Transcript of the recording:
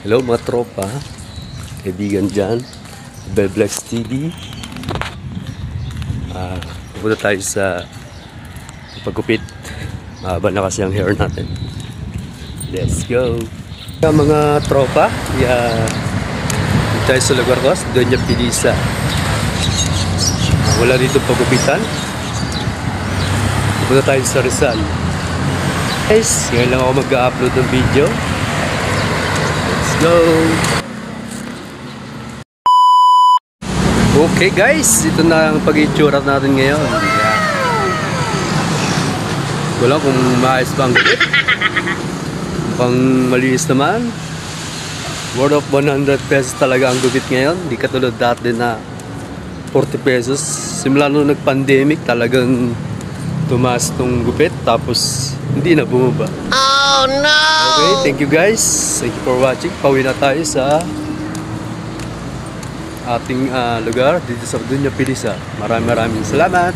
Hello mga tropa, kaibigan dyan, Belblex TV. Pupunta tayo sa pagkupit. Mahaba na kasi ang hair natin. Let's go! Mga tropa, tayo sa lugar ko, Doña Pilisa. Wala dito pagkupitan. Pupunta tayo sa Rizal. Guys, ngayon lang ako mag-upload ng video. Let's go! Okay guys, ito na ang pag-itsura natin ngayon. Wala kung maayos ba ang gupit. Mukhang malinis naman. Worth of 100 pesos talaga ang gupit ngayon. Di katulad dati na 40 pesos. Simula nung nag-pandemic, talagang tumaas tong gupit. Tapos hindi na bumaba. Oh no! Okay, thank you guys. Thank you for watching. Pauwi na tayo sa ating lugar dito sa Doña Pilisa. Maraming salamat.